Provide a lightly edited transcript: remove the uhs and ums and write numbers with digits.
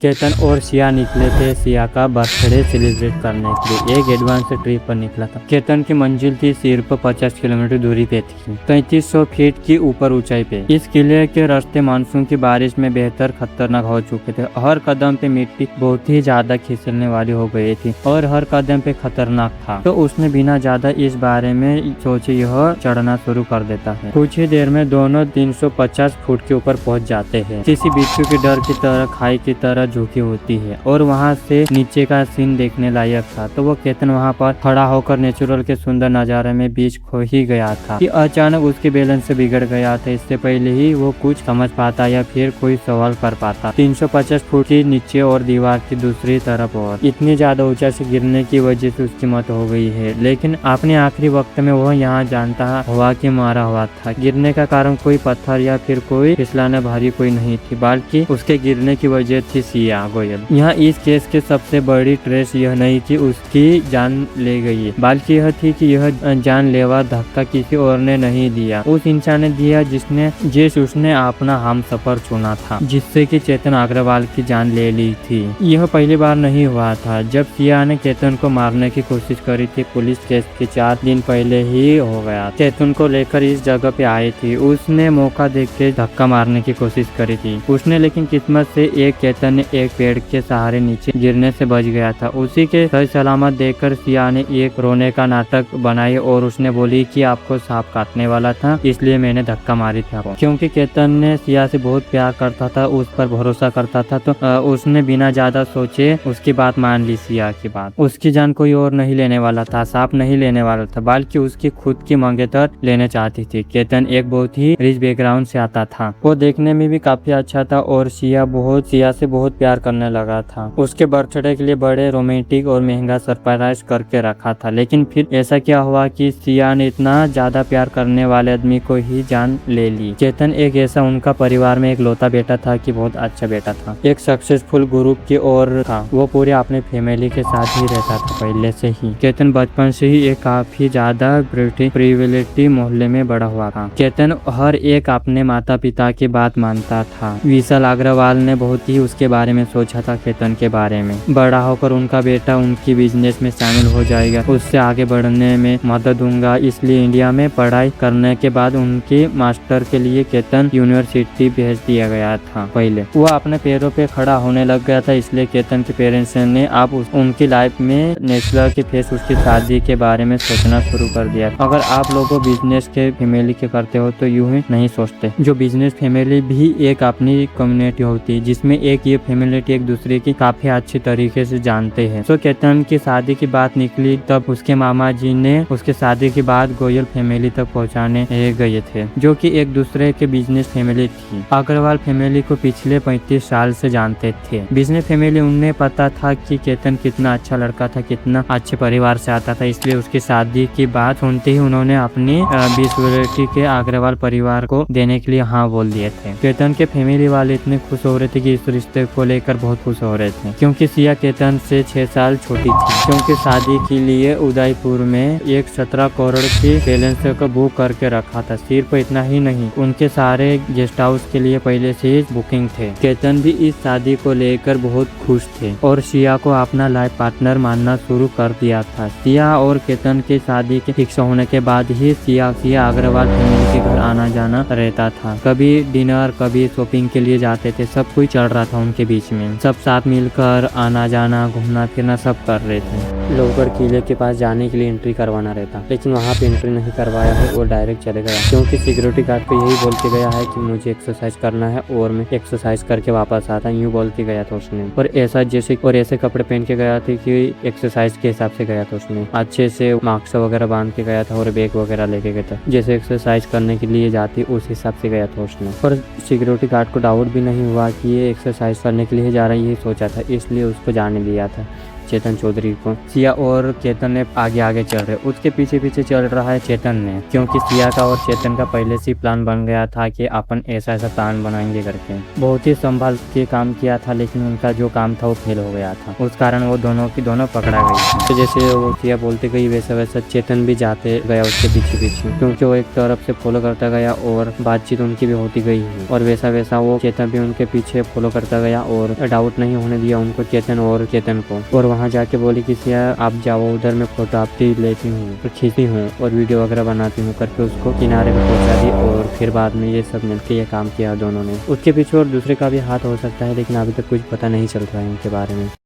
केतन और सिया निकले थे सिया का बर्थडे सेलिब्रेट करने के लिए। एक एडवांस ट्रिप पर निकला था। केतन की मंजिल थी सिर्फ 50 किलोमीटर दूरी पे थी, 3300 फीट की ऊपर ऊंचाई पे। इस किले के रास्ते मानसून की बारिश में बेहतर खतरनाक हो चुके थे। हर कदम पे मिट्टी बहुत ही ज्यादा खिसलने वाली हो गई थी और हर कदम पे खतरनाक था। तो उसने बिना ज्यादा इस बारे में सोचे यह चढ़ना शुरू कर देता है। कुछ ही देर में दोनों 350 फुट के ऊपर पहुंच जाते हैं। किसी बिच्छू के डर की तरह खाई की तरह झुकी होती है और वहाँ से नीचे का सीन देखने लायक था। तो वो केतन वहाँ पर खड़ा होकर नेचुरल के सुंदर नजारे में बीच खो ही गया था कि अचानक उसके बैलेंस से बिगड़ गया था। इससे पहले ही वो कुछ समझ पाता या फिर कोई सवाल कर पाता। 350 फुट की नीचे और दीवार की दूसरी तरफ और इतनी ज्यादा ऊंचाई से गिरने की वजह से उसकी मौत हो गई है। लेकिन अपने आखिरी वक्त में वह यहाँ जानता हुआ कि मारा हुआ था। गिरने का कारण कोई पत्थर या फिर कोई फिसलाना भारी कोई नहीं थी, बल्कि उसके गिरने की वजह थी सिया गोयल। यहाँ इस केस के सबसे बड़ी ट्रेस यह नहीं कि उसकी जान ले गई, बल्कि यह थी कि यह जानलेवा धक्का किसी और ने नहीं दिया। उस इंसान ने दिया जिस उसने अपना हमसफर चुना था, जिससे कि चेतन अग्रवाल की जान ले ली थी। यह पहली बार नहीं हुआ था जब सिया ने चेतन को मारने की कोशिश करी थी। पुलिस केस के 4 दिन पहले ही हो गया। चेतन को लेकर इस जगह पे आई थी। उसने मौका देख के धक्का मारने की कोशिश करी थी उसने, लेकिन किस्मत से एक चेतन ने एक पेड़ के सहारे नीचे गिरने से बच गया था। उसी के सही सलामत देखकर सिया ने एक रोने का नाटक बनाई और उसने बोली कि आपको सांप काटने वाला था, इसलिए मैंने धक्का मारी थी आपको। क्योंकि केतन ने सिया से बहुत प्यार करता था, उस पर भरोसा करता था, तो उसने बिना ज्यादा सोचे उसकी बात मान ली। सिया की बात, उसकी जान कोई और नहीं लेने वाला था, सांप नहीं लेने वाला था, बल्कि उसकी खुद की मंगेतर लेने चाहती थी। केतन एक बहुत ही रिच बैकग्राउंड से आता था। वो देखने में भी काफी अच्छा था और सिया से बहुत प्यार करने लगा था। उसके बर्थडे के लिए बड़े रोमांटिक और महंगा सरप्राइज करके रखा था। लेकिन फिर ऐसा क्या हुआ कि सिया ने इतना ज्यादा प्यार करने वाले आदमी को ही जान ले ली। चेतन एक ऐसा उनका परिवार में एक लौता बेटा था कि बहुत अच्छा बेटा था, एक सक्सेसफुल ग्रुप की ओर था। वो पूरे अपने फैमिली के साथ ही रहता था पहले से ही। चेतन बचपन से ही एक काफी ज्यादा प्रिविलेज्ड मोहल्ले में बड़ा हुआ था। चेतन हर एक अपने माता पिता की बात मानता था। विशाल अग्रवाल ने बहुत ही उसके बारे में सोचा था, चेतन के बारे में। बड़ा होकर उनका बेटा उनकी बिजनेस में शामिल हो जाएगा, उससे आगे बढ़ने में मदद दूंगा। इसलिए इंडिया में पढ़ाई करने के बाद उनके मास्टर के लिए चेतन यूनिवर्सिटी भेज दिया गया था। पहले वो अपने पैरों पे खड़ा होने लग गया था, इसलिए चेतन के पेरेंट्स ने अब उनकी लाइफ में नेचुरल के फेस उसकी शादी के बारे में सोचना शुरू कर दिया। अगर आप लोगों बिजनेस के फैमिली के करते हो तो यूं ही नहीं सोचते। जो बिजनेस फैमिली भी एक अपनी कम्युनिटी होती है, जिसमें एक ये फैमिली एक दूसरे की काफी अच्छी तरीके से जानते हैं। तो केतन की शादी की बात निकली तब उसके मामा जी ने उसके शादी की बात गोयल फैमिली तक पहुंचाने गए थे, जो कि एक दूसरे के बिजनेस फैमिली थी। अग्रवाल फैमिली को पिछले 35 साल से जानते थे। बिजनेस फैमिली उन्हें पता था कि केतन कितना अच्छा लड़का था, कितना अच्छे परिवार से आता था, इसलिए उसकी शादी की बात सुनते ही उन्होंने अपनी विश्वविद्यालय के अग्रवाल परिवार को देने के लिए हाँ बोल दिए थे। केतन के फैमिली वाले इतने खुश हो रहे थे कि इस रिश्ते को लेकर बहुत खुश हो रहे थे, क्योंकि सिया केतन से 6 साल छोटी थी। क्योंकि शादी के लिए उदयपुर में एक 17 करोड़ की बैलेंस को बुक करके रखा था। सिर्फ इतना ही नहीं, उनके सारे गेस्ट हाउस के लिए पहले से ही बुकिंग थे। केतन भी इस शादी को लेकर बहुत खुश थे और सिया को अपना लाइफ पार्टनर मानना शुरू कर दिया था। सिया और केतन की शादी के फिक्स होने के बाद ही सिया अग्रवाल फैमिली के घर आना जाना रहता था। कभी डिनर, कभी शॉपिंग के लिए जाते थे। सब कुछ चल रहा था उनके बीच में। सब साथ मिलकर आना जाना, घूमना फिरना सब कर रहे थे। लोहगढ़ किले के पास जाने के लिए एंट्री करवाना रहता, लेकिन वहाँ पे एंट्री नहीं करवाया है और डायरेक्ट चले गया, क्योंकि सिक्योरिटी गार्ड को यही बोल के गया है कि मुझे एक्सरसाइज करना है और मैं एक्सरसाइज करके वापस आता, यूँ बोल के गया था उसने। और ऐसे कपड़े पहन के गया था कि एक्सरसाइज के हिसाब से गया था उसने। अच्छे से मास्क वगैरह बांध के गया था और बैग वगैरह लेके गया था, जैसे एक्सरसाइज करने के लिए जाती उस हिसाब से गया था उसने। और सिक्योरिटी गार्ड को डाउट भी नहीं हुआ कि ये एक्सरसाइज करने के लिए जा रहा है, ये सोचा था, इसलिए उसको जाने दिया था। चेतन चौधरी को। सिया और चेतन ने आगे आगे चल रहे, उसके पीछे पीछे चल रहा है चेतन ने, क्योंकि सिया का और चेतन का पहले से प्लान बन गया था कि अपन ऐसा ऐसा प्लान बनाएंगे करके। बहुत ही संभाल के काम किया था, लेकिन उनका जो काम था वो फेल हो गया था। उस कारण वो दोनों की दोनों पकड़ा गई। तो जैसे वो सिया बोलते गई वैसा वैसा चेतन भी जाते गया उसके पीछे पीछे, क्योंकि वो एक तरफ से फॉलो करता गया और बातचीत उनकी भी होती गई। और वैसा वैसा वो चेतन भी उनके पीछे फॉलो करता गया और डाउट नहीं होने दिया उनको, चेतन को। और वहाँ जाके बोली कि सिया आप जाओ, उधर मैं फोटो आपकी लेती हूँ, खींचती हूँ और वीडियो वगैरह बनाती हूँ करके उसको किनारे में पहुँचा दी। और फिर बाद में ये सब मिलकर ये काम किया दोनों ने। उसके पीछे और दूसरे का भी हाथ हो सकता है, लेकिन अभी तक कुछ पता नहीं चल रहा है उनके बारे में।